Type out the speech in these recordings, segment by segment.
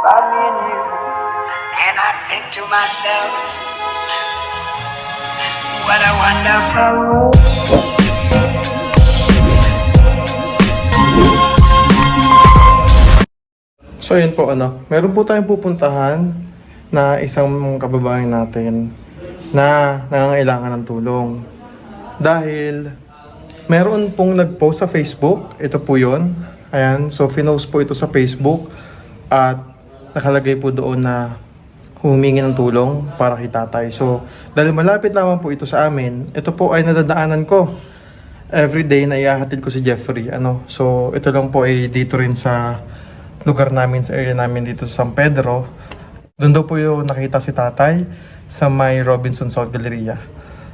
about me and you. And I think to myself, what a wonderful world. So yun po meron po tayong pupuntahan na isang kababayan natin na nangangailangan ng tulong. Dahil meron pong nag-post sa Facebook, ito po yun. Ayan, so finost po ito sa Facebook at nakalagay po doon na humingi ng tulong para kay tatay. So dahil malapit naman po ito sa amin, ito po ay nadadaanan ko. Everyday na ihahatid ko si Jeffrey. So ito lang po ay dito rin sa lugar namin, sa area namin dito sa San Pedro. Doon daw po yung nakita si tatay sa may Robinson South Galleria.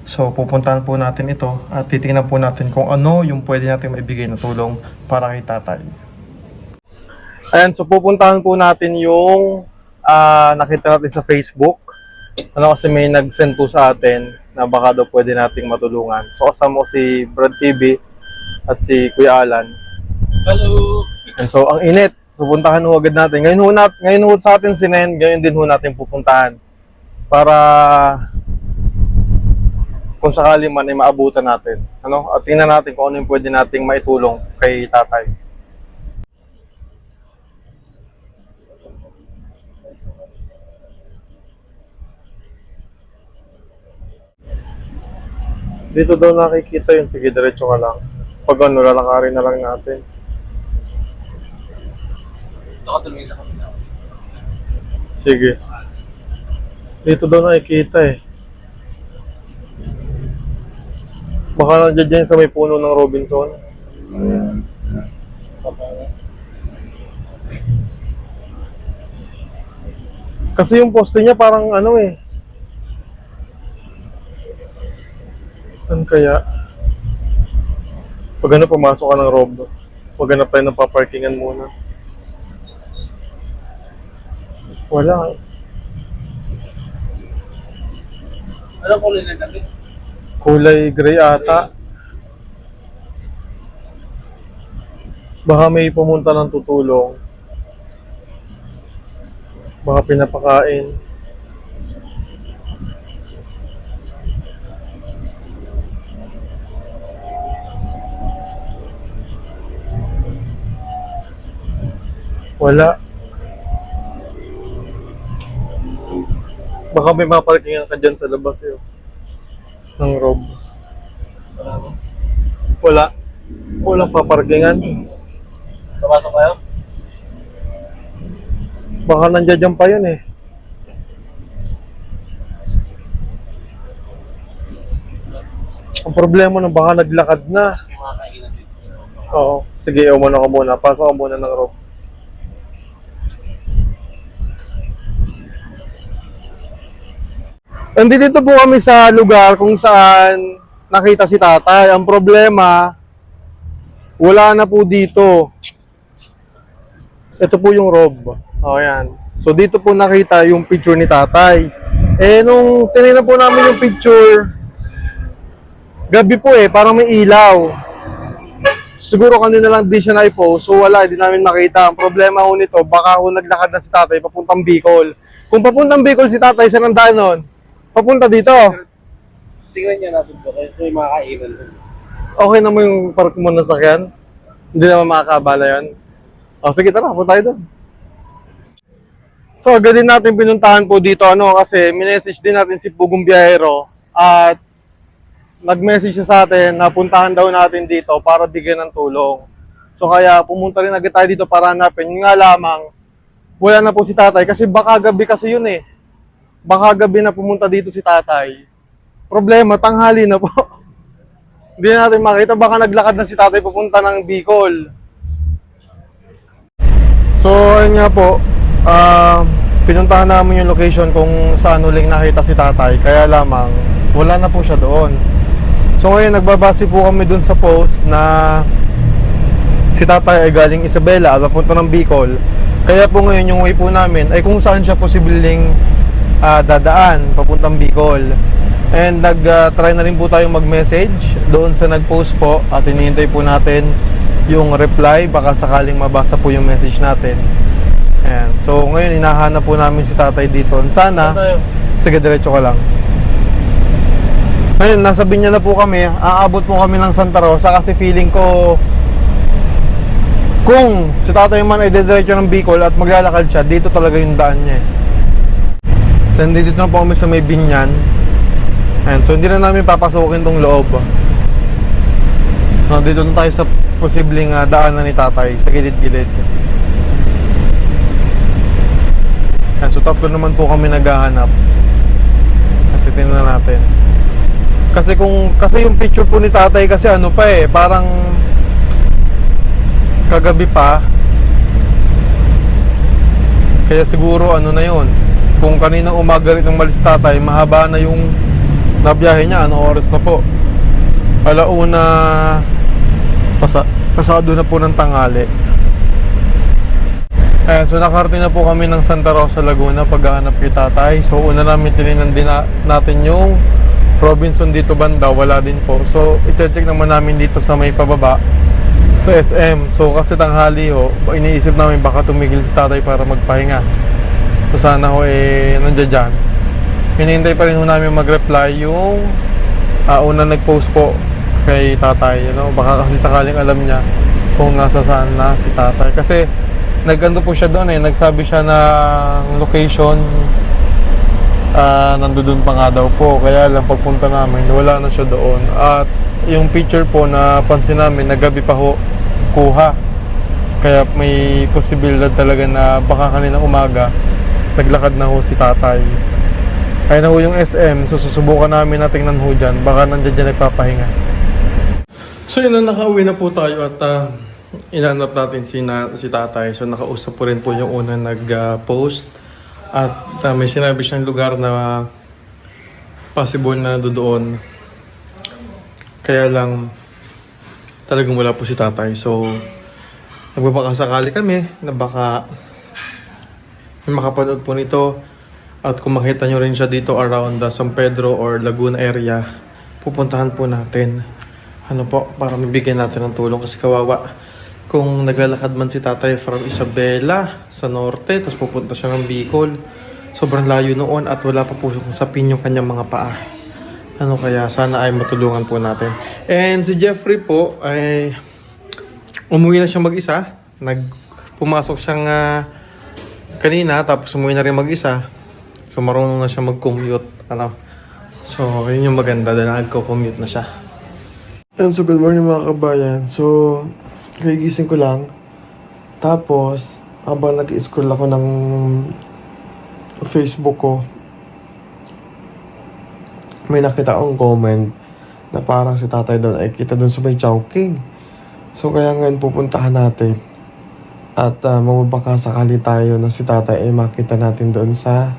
So pupuntahan po natin ito at titingnan po natin kung ano yung pwede natin maibigay na tulong para kay tatay. Ayan, so pupuntahan po natin yung nakita natin sa Facebook. Kasi may nag-send po sa atin na baka daw pwede nating matulungan. So kasama ko si Brad TV at si Kuya Alan. Hello! And so ang init. So puntahan ho agad natin. Ngayon ho sa atin sinend, ngayon din ho natin pupuntahan. Para kung sakali man ay maabutan natin. At tingnan natin kung ano yung pwede nating maitulong kay tatay. Dito daw nakikita yun. Sige, diretso ka lang. Pag lalakarin na lang natin. Ito ka tuloy sa kapila. Sige. Dito daw nakikita eh. Baka nandiyan dyan sa may puno ng Robinson. Kasi yung poste niya parang Saan kaya? Pag pumasok ka ng Rob, maghanap tayo ng paparkingan muna. Wala. Anong kulay na damit? Kulay gray ata. Baka may pumunta ng tutulong. Baka pinapakain. Wala. Baka may maparkingan ka dyan sa labas ng Rob. Wala. Walang paparkingan. Papasok kayo? Baka nandiyan pa yun eh. Ang problema na baka naglakad na. May mga kainan dito. Oo. Sige, umano ka muna. Pasok ka muna ng Rob. Nandito po kami sa lugar kung saan nakita si tatay. Ang problema, wala na po dito. Ito po yung Rob. O yan. So dito po nakita yung picture ni tatay. Nung tinignan po namin yung picture, gabi po parang may ilaw. Siguro kanina lang di siya na-post, so wala, di namin makita. Ang problema ho nito, baka ho naglakad na si tatay papuntang Bicol. Kung papuntang Bicol si tatay, saan ang daan nun? Papunta dito. Tingnan niya natin po kasi may mga kainan doon. Okay na mo yung park mo na sakyan? Hindi naman makakabala yan? O sige, tara, punta tayo doon. So agad din natin pinuntahan po dito kasi minessage din natin si Pugong Biyahero at nag-message siya sa atin na puntahan daw natin dito para bigyan ng tulong. So kaya pumunta rin agad tayo dito para hanapin. Yung nga lamang, wala na po si tatay kasi baka gabi kasi yun eh. Baka gabi na pumunta dito si tatay. Problema, tanghali na po. Hindi na natin makita, baka naglakad na si tatay papunta ng Bicol. So ayun nga po, pinuntahan namin yung location kung saan uling nakita si tatay. Kaya lamang, wala na po siya doon. So ngayon nagbabase po kami dun sa post na si tatay ay galing Isabela at papunta ng Bicol. Kaya po ngayon yung way po namin ay kung saan siya posibleng dadaan papuntang Bicol. And nag-try na rin po tayong mag-message doon sa nag-post po at hinihintay po natin yung reply, baka sakaling mabasa po yung message natin. Ayan. So, ngayon, hinahanap po namin si tatay dito. Sana, Tayo. sige, diretso ka lang. Ngayon, nasa Binya na po kami. Aabot po kami ng Santa Rosa kasi feeling ko kung si tatay man ay diretso ng Bicol at maglalakad siya, dito talaga yung daan niya. So, dito na po kami sa may Binyan. Ayan. So, hindi na namin papasukin tong loob. No, dito na tayo sa posibleng daanan ni tatay sa gilid-gilid. Ayan, so tatlo naman po kami naghahanap. At titingnan natin. Kasi yung picture po ni tatay kasi ano pa parang kagabi pa. Kaya siguro ano na yun. Kung kanina umaga rin ng malis tatay, mahaba na yung nabiyahe niya. Anong oras na po? Alauna pasado na po ng tanghali. Ayan, so nakarating na po kami ng Santa Rosa, Laguna paghahanap kay tatay. So una namin tininan din natin yung Robinson dito banda, wala din po. So i-check naman namin dito sa may pababa sa SM. So kasi tanghali iniisip namin baka tumigil si tatay para magpahinga. So sana nandiyan dyan. Hinihintay pa rin namin mag-reply yung una nag-post po kay tatay, baka kasi sakaling alam niya kung nasa saan na si tatay. Kasi nagganto po siya doon nagsabi siya ng location, nandoon pa nga daw po. Kaya lang pagpunta namin, wala na siya doon. At yung picture po na pansin namin, nagabi pa kuha. Kaya may posibilidad talaga na baka kaninang umaga, naglakad na si tatay. Kaya na yung SM, so susubukan namin na tingnan dyan, baka nandiyan nagpapahinga. So yun na, nakauwi na po tayo at inanap natin si tatay. So nakausap po rin po yung una nag-post at may sinabi siyang lugar na possible na doon. Kaya lang talagang wala po si tatay. So nagbabakasakali kami na baka may makapanood po nito at kung makita nyo rin siya dito around San Pedro or Laguna area, pupuntahan po natin. Para mabigyan natin ng tulong kasi kawawa. Kung naglalakad man si tatay from Isabela sa norte, tapos pupunta siya ng Bicol, sobrang layo noon at wala pa po sa pin yung kanyang mga paa. Kaya sana ay matulungan po natin. And si Jeffrey po ay umuwi na siya mag-isa. Pumasok siyang kanina, tapos umuwi na rin mag-isa. So marunong na siya mag-commute. So yun yung maganda dahil nagko-commute na siya. And so good morning mga kabayan. So kagigising ko lang. Tapos habang nag-scroll ako ng Facebook ko, may nakita akong comment na parang si tatay doon ay kita doon sa may Chowking. So kaya ngayon pupuntahan natin. At mababaka sakali tayo na si tatay ay makita natin doon sa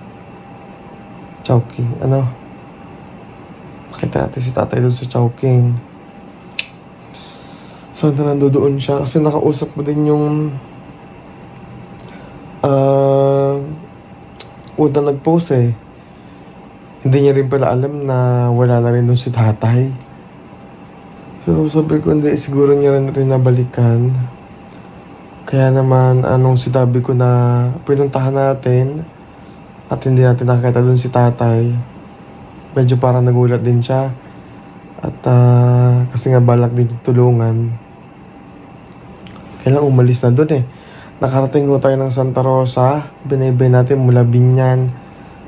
Chowking. Makita natin si tatay doon sa Chowking. So nandoon siya kasi nakausap mo din yung unang nag-post Hindi niya rin pala alam na wala na rin doon si tatay. So sabi ko hindi, siguro niya rin nabalikan. Kaya naman anong sinabi ko na pinuntahan natin at hindi natin nakita doon si tatay, medyo parang nagulat din siya. At kasi nga balak din tulungan. Kailang umalis na doon Nakarating ko tayo ng Santa Rosa. Binaybay natin mula Binyan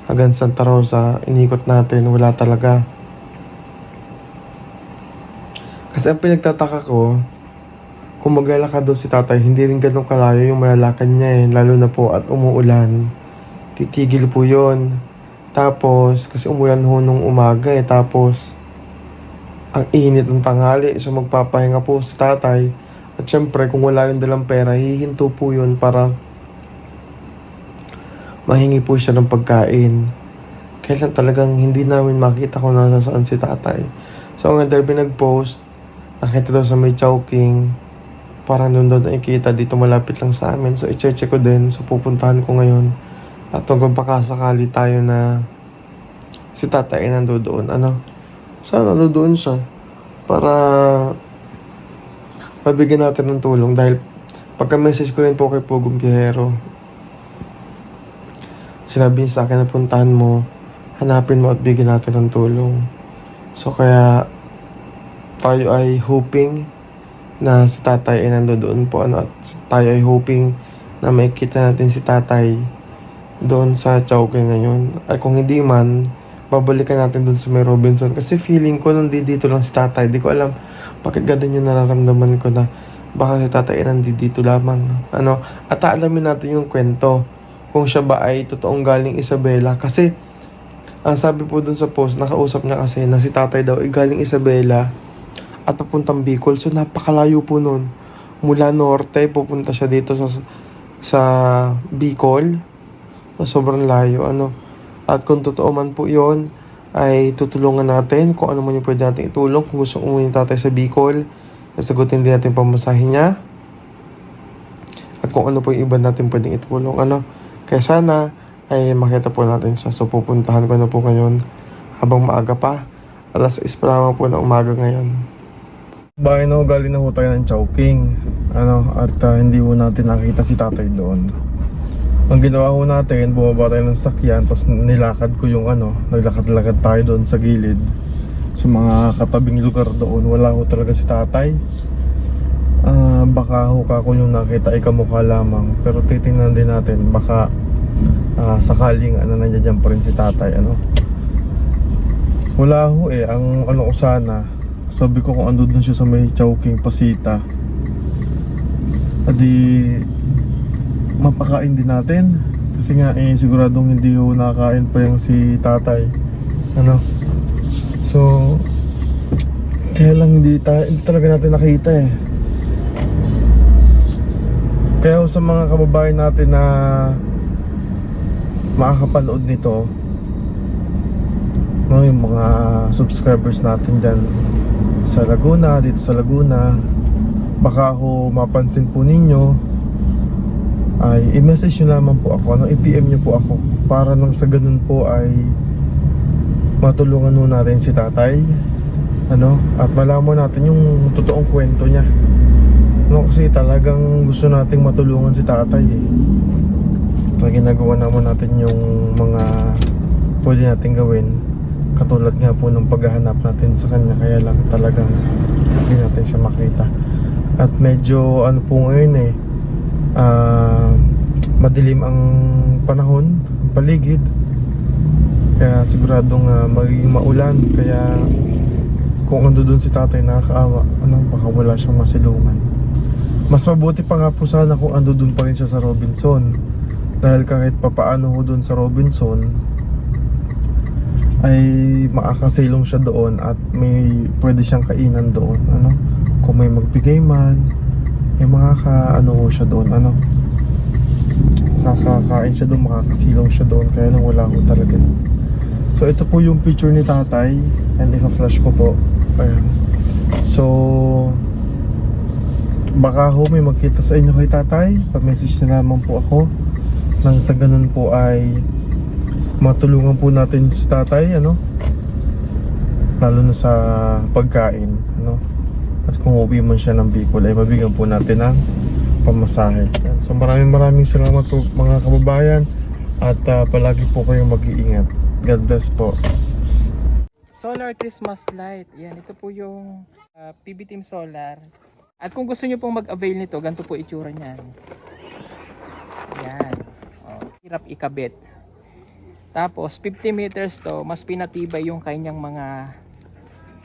hanggang Santa Rosa. Inikot natin. Wala talaga. Kasi ang pinagtataka ko, kung maglalakad doon si tatay, hindi rin ganun kalayo yung malalakad niya lalo na po at umuulan. Titigil po yun. Tapos, kasi umulan nung umaga tapos, ang init ng tanghali. So magpapahinga po si tatay. At syempre, kung wala yung dalang pera, hihinto po yun para mahingi po siya ng pagkain. Kailan talagang hindi namin makita kung nasaan si tatay. So ang derby nag-post, nakita daw sa may Chowking, parang doon nakikita dito malapit lang sa amin. So i-check ko din, so pupuntahan ko ngayon. At magpapakasakali tayo na si tatay ay nandoon. Sana nandoon siya para mabigyan natin ng tulong dahil pagka-message ko rin po kay Pugong Piyahero, Sinabi niya sa akin na puntahan mo, hanapin mo at bigyan natin ng tulong. So kaya tayo ay hoping na si tatay ay nandoon po at tayo ay hoping na makikita natin si tatay doon sa Chowking ngayon. Ay kung hindi man, babalikan natin doon sa may Robinson. Kasi feeling ko nandito lang si tatay. Di ko alam bakit ganun yung nararamdaman ko na baka si tatay ay nandito lamang. At alamin natin yung kwento. Kung siya ba ay totoong galing Isabela. Kasi, ang sabi po doon sa post, nakausap niya kasi na si tatay daw ay galing Isabela at papuntang Bicol. So, napakalayo po nun. Mula norte, pupunta siya dito sa Bicol. Sobrang layo, At kung totoo man po yon ay tutulungan natin kung ano man yung pwede natin itulong. Kung gusto umuwi ng tatay sa Bicol, nasagutin din natin pamasahin niya. At kung ano po yung iba natin pwedeng itulong, Kaya sana ay makita po natin siya. So pupuntahan ko na po ngayon habang maaga pa. Alas 6 pa lamang po na umaga ngayon. Bahay na galing na ho tayo ng Chowking. At hindi ho natin nakita si tatay doon. Ang ginawa ko natin, bumaba tayo ng sakyan, tapos nilakad ko yung naglakad-lakad tayo doon sa gilid. Sa mga katabing lugar doon, wala ko talaga si tatay. Baka ho kako yung nakita ay kamukha lamang. Pero titingnan din natin, baka sakaling nandiyan pa rin si tatay. Wala ho ang ko sana. Sabi ko kung andun siya sa may Chowking Pasita. Adi mapakain din natin kasi nga siguradong hindi ho nakakain pa yung si tatay. So kaya lang hindi talaga natin nakita Kaya sa mga kababayan natin na makakapanood nito, yung mga subscribers natin dyan sa Laguna, dito sa Laguna, baka ho mapansin po ninyo ay i-message nyo lamang po ako, i-PM nyo po ako para nang sa ganun po ay matulungan nyo natin si tatay at malaman natin yung totoong kwento niya kasi talagang gusto nating matulungan si tatay ginagawa naman natin yung mga pwede natin gawin katulad nga po ng paghahanap natin sa kanya, kaya lang talagang hindi natin siya makita at medyo po ngayon madilim ang panahon, ang paligid. Kaya siguradong magiging maulan. Kaya kung ando doon si tatay nakakaawa, baka wala siyang masilungan. Mas mabuti pa nga po sana kung ando doon pa rin siya sa Robinson. Dahil kahit papaano ho doon sa Robinson ay makakasilong siya doon at may pwede siyang kainan doon. Kung may magbigay man, makakaano siya doon, makakakain siya doon, makakasilong siya doon, kaya nang wala ko talaga. So ito po yung picture ni tatay and i-flash ko po. Ayan. So baka ho may magkita sa inyo kay tatay, pa-message na lamang po ako nang sa ganun po ay matulungan po natin si tatay, lalo na sa pagkain, at kung uwi man siya ng Bicol ay mabigyan po natin ng pamasahe. So maraming salamat po mga kababayan at palagi po kayong mag-iingat. God bless po. Solar Christmas light. Yan, ito po yung PB Team Solar. At kung gusto nyo pong mag-avail nito, ganito po itsura niyan. Yan. Hirap ikabit. Tapos 50 meters to, mas pinatibay yung kanyang mga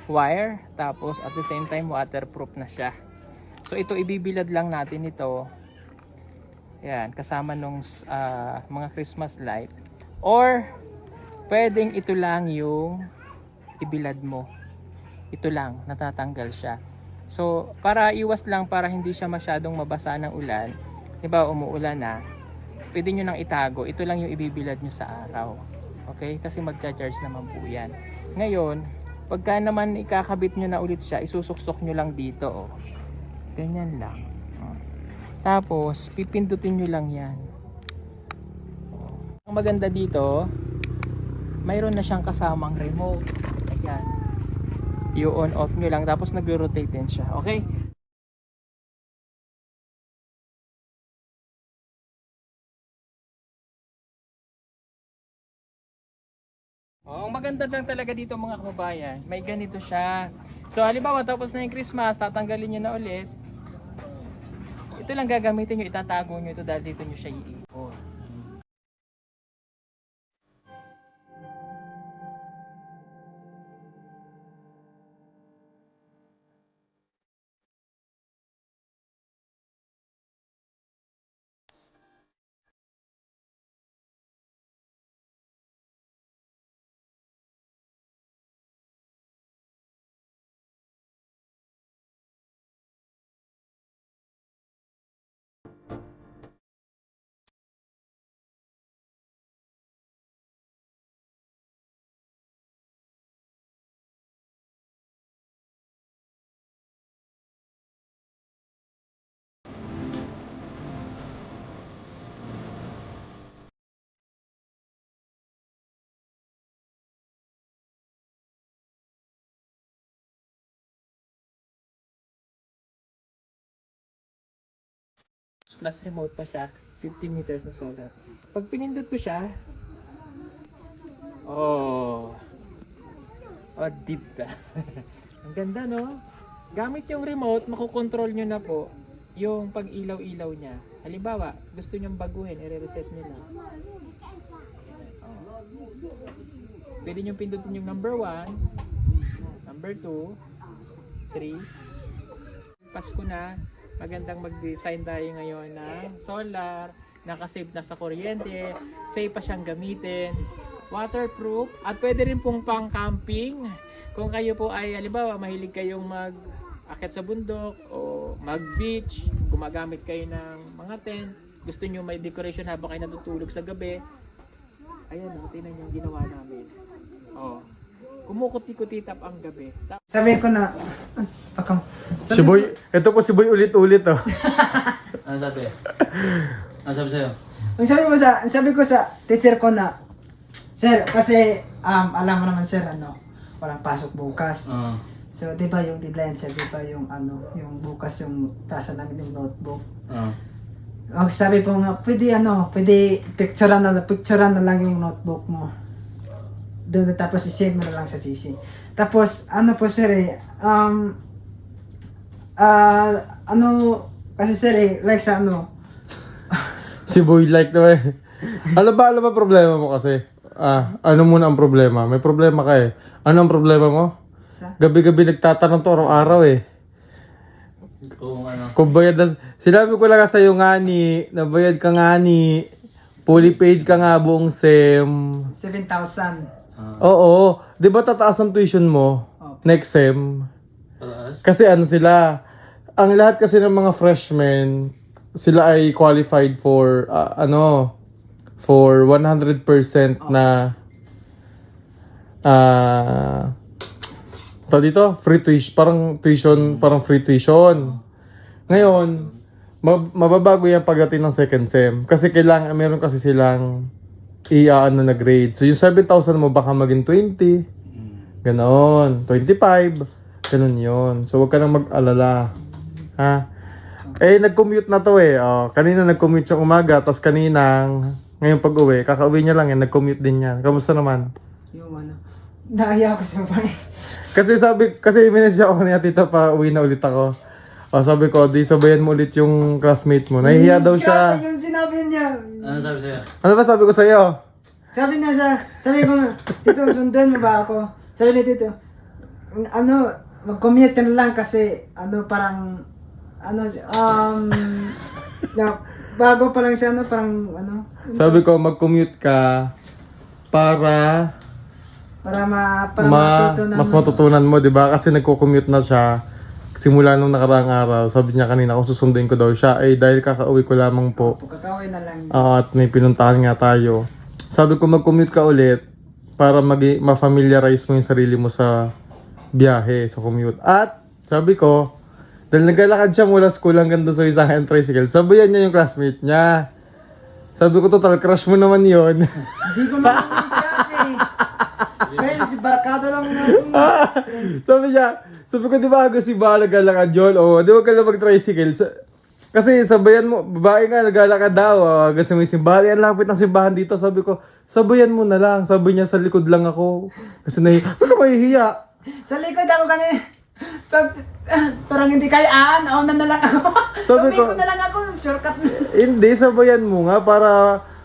wire, tapos at the same time waterproof na siya. So ito ibibilad lang natin ito. Yan, kasama nung mga Christmas light. Or pwedeng ito lang yung ibilad mo. Ito lang, natatanggal siya. So para iwas lang, para hindi siya masyadong mabasa ng ulan, diba umuulan na, pwede nyo nang itago. Ito lang yung ibibilad nyo sa araw. Okay? Kasi magcha-charge naman po yan. Ngayon, pagka naman ikakabit nyo na ulit siya, isusuksok nyo lang dito. Ganyan lang. Tapos, pipindutin nyo lang yan. Ang maganda dito, mayroon na siyang kasamang remote. Ayan. I-on off nyo lang, tapos nag-rotate din siya. Okay? Oh, ang maganda lang talaga dito mga kababayan, may ganito siya. So halimbawa tapos na yung Christmas, tatanggalin nyo na ulit. Ito lang gagamitin nyo, itatago nyo ito dahil dito nyo siya iipon. Plus remote pa siya, 50 meters na solar. Pag pinindot ko siya, oh, deep ka. Ang ganda no? Gamit yung remote, makokontrol nyo na po yung pag-ilaw-ilaw niya. Halimbawa, gusto nyong baguhin, i-reset nyo na. Oh. Pwede nyo pindutin yung number 1, number 2, 3. Pasko na, magandang mag-design tayo ngayon ng solar, nakasave na sa kuryente, safe pa siyang gamitin, waterproof, at pwede rin pong pang camping. Kung kayo po ay, halimbawa, mahilig kayong mag-akit sa bundok o mag-beach, gumagamit kayo ng mga tent, gusto nyo may decoration habang kayo natutulog sa gabi, ayan o, tingnan nyo yung ginawa namin. Oh, kumukuti-kutitap ang gabi. Sabi ko na, pakam. Si Boy, ito po si Boy ulit-ulit oh. Ano sabi? Ano sabi sa'yo? Ang sabi ko sa teacher ko na, sir, kasi alam mo naman sir, walang pasok bukas. So, di ba yung deadline sir, di ba yung yung bukas yung tasa namin yung notebook. Sabi po nga, pwede picturean na lang yung notebook mo. Doon tapos i-save mo na lang sa GC. Tapos, po sir kasi sir like sa Si Boy like na eh. Ano ba problema mo kasi? Ano muna ang problema? May problema ka eh. Ano ang problema mo? Gabi-gabi nagtatanong to araw-araw eh. Kung bayad na, sinabi ko lang sa iyo nga ni, nabayad ka nga ni, fully paid ka nga buong SEM. 7,000. Oo. Di ba tataas ang tuition mo? Next SEM. Kasi sila, ang lahat kasi ng mga freshmen, sila ay qualified for, for 100% na, dito, free tuition, parang free tuition. Ngayon, mababago yan pagdating ng second SEM. Kasi kailangan, meron kasi silang na grade. So yung 7,000 mo baka maging 20. Ganon. 25. Ganon yun. So huwag ka nang mag-alala. Ha? Eh, nag-commute na to eh. Kanina nag-commute yung umaga, tapos kaninang, ngayon pag-uwi, kakauwi niya lang yan, nag-commute din yan. Kamusta naman? Yung naaya ako sa bahay. Kasi minessage ako niya, tita, pa uwi na ulit ako. Sabi ko, di sabayan mo ulit yung classmate mo. Nahihiya daw siya. Grabe yung sinabi niya. Ano sabi sa'yo? Ano ba sabi ko sa'yo? Sabi ko nga, Tito, sundan mo ba ako? Sabi ni Tito, mag-commute ka na lang kasi, bago pa lang siya, Sabi ko, mag-commute ka para mas matutunan mo, di ba? Kasi nagko-commute na siya simula nung nakaraang araw. Sabi niya kanina kung susunduin ko daw siya, dahil kakauwi ko lamang po. Kakauwi na lang. At may pinuntahan nga tayo. Sabi ko mag-commute ka ulit para ma-familiarize mo yung sarili mo sa biyahe, sa commute. At sabi ko, dahil naglalakad siya mula school hanggang doon sa isang tricycle, sabayan niya yung classmate niya. Sabi ko, total crush mo naman yon. Hindi ko naman yung klase. Kaya si Barkado lang namin. sabi ko, di ba ako si Ba naglalakad yun? Di ba ka na mag-tricycle? Kasi sabayan mo, babae nga naglalakad daw. Kasi may simbahan, yan lapit ng simbahan dito. Sabi ko, sabayan mo na lang. Sabi niya, sa likod lang ako. Kasi huwag ka mahihiya. Sa likod ako kanina. Pag, parang hindi kayaan, na lang ako. Sabi ko- Pumiko na lang ako, shortcut na. Hindi, sabayan mo nga para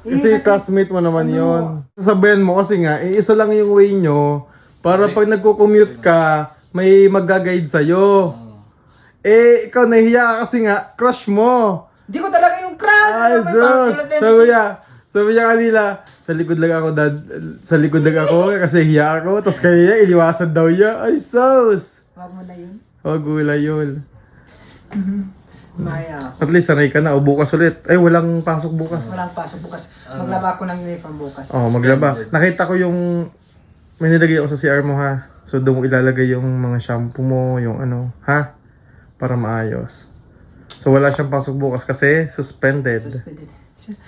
kasi kasi- classmate mo naman ano, yon. Sabayan mo kasi nga, isa lang yung way nyo para pag nagko-commute ka, may mag-guide sa'yo. Ikaw nahihiya ka kasi nga, crush mo. Hindi ko talaga yung crush. Ay, Ano, may sus! parang Sabi niya kanila, sa likod lang ako, dad. Sa likod lang ako kasi hiya ako. Tapos kaya iliwasan daw niya. Ay, sus! Wag mo na yun. Gulay yun. Maya. At least sanay ka na. O bukas ulit. Ay, walang pasok bukas. Walang pasok bukas. Maglaba ko ng uniform bukas. Oh, maglaba. Nakita ko yung may nilagay ako sa CR mo ha. So doon mo ilalagay yung mga shampoo mo, yung ano, ha? Para maayos. So wala siyang pasok bukas kasi suspended. Suspended.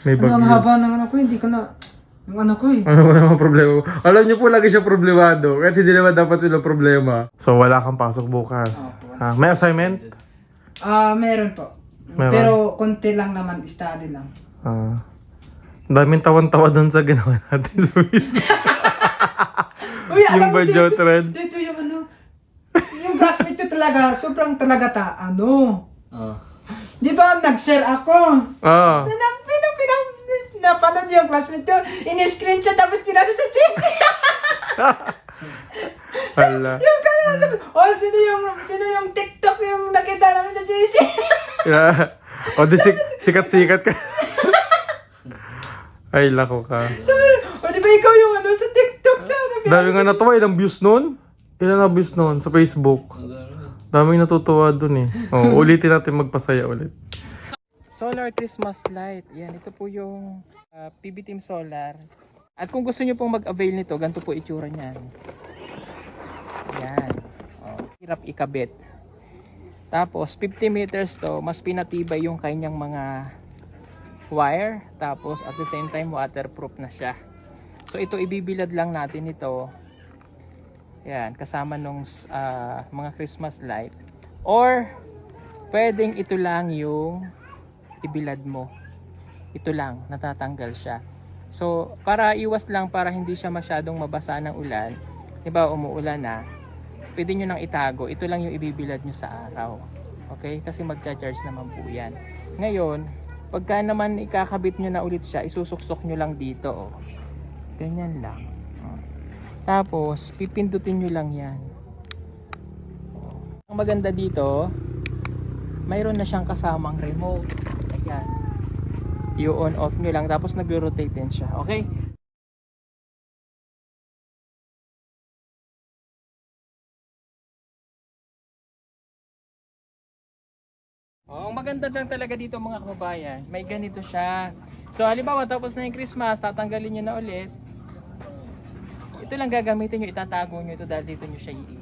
May Ano, bagyo. mahaba ng ano ko, hindi ko na, yung ano ko eh. Ano ba naman problema? Alam niyo po lagi siya problemado. Kahit hindi naman dapat yun ang problema. So wala kang pasok bukas. Ha? May assignment? Meron po. Meron? Pero konti lang naman, study lang. Daming tawan-tawa doon sa ginawa natin. Uy, alam Yung mo badyo dito, trend. dito yung ano, yung classmate ko talaga, sobrang talaga ano. Di ba, nag-share ako. Ah. Napanood yung classmate ko, in-screenshot tapos pinasa sa GC. Hala. Yung kanina sabi, sino yung TikTok yung nakita namin sa GC? Yeah. O di sikat-sikat ka. Ay, lako ka. Sabi, di ba ikaw yung ano sa TikTok sa ano? Dami nga natuwa. Ilang views nun? Ilan na views nun sa Facebook? Daming natutuwa dun eh. O, ulitin natin magpasaya ulit. Solar Christmas light. Yan, ito po yung PB Team Solar. At kung gusto nyo pong mag-avail nito, ganito po itsura niyan. Yan. Hirap ikabit. Tapos 50 meters to, mas pinatibay yung kanyang mga wire. Tapos at the same time waterproof na siya. So ito ibibilad lang natin ito. Yan, kasama nung mga Christmas light. Or pwedeng ito lang yung ibilad mo. Ito lang, natatanggal siya. So, para iwas lang, para hindi siya masyadong mabasa ng ulan, di ba umuulan na, pwede nyo nang itago, ito lang yung ibibilad nyo sa araw. Okay? Kasi magcha-charge naman po yan. Ngayon, pagka naman ikakabit nyo na ulit siya, isusuksok nyo lang dito. Oh. Ganyan lang. Oh. Tapos, pipindutin nyo lang yan. Oh. Ang maganda dito, mayroon na siyang kasamang remote. Ayan. I-on off nyo lang tapos nag-rotate din siya. Okay? Oh, ang maganda lang talaga dito mga kababayan, may ganito siya. So halimbawa tapos na yung Christmas, tatanggalin nyo na ulit. Ito lang gagamitin nyo, itatago nyo ito dahil dito nyo siya iikot.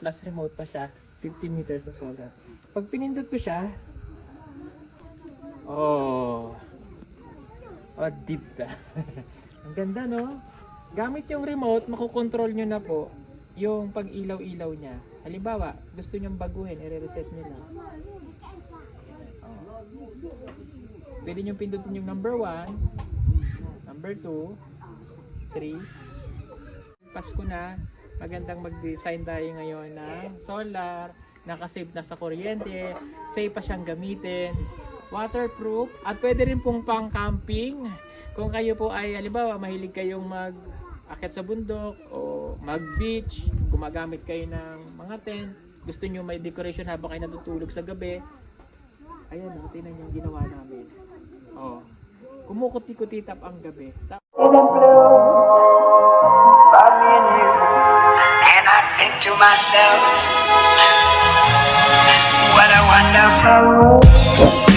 Plus remote pa siya, 50 meters na solar. Pag pinindot ko siya, oh deep ka. Ang ganda no? Gamit yung remote, makokontrol nyo na po yung pag ilaw-ilaw niya. Halimbawa, gusto nyong baguhin, i-reset nyo lang. Oh. Pwede nyo pindutin yung number 1, number 2, 3. Pasko na, magandang mag-design tayo ngayon ng solar, nakasave na sa kuryente, safe pa siyang gamitin, waterproof, at pwede rin pong pang camping. Kung kayo po ay, halimbawa, mahilig kayong akit sa bundok o mag-beach, gumagamit kayo ng mga tent, gusto nyo may decoration habang kayo natutulog sa gabi. Ayan, tingnan nyo yung ginawa namin. Oh, kumukuti-kutitap ang gabi. And I think to myself, what a wonderful world.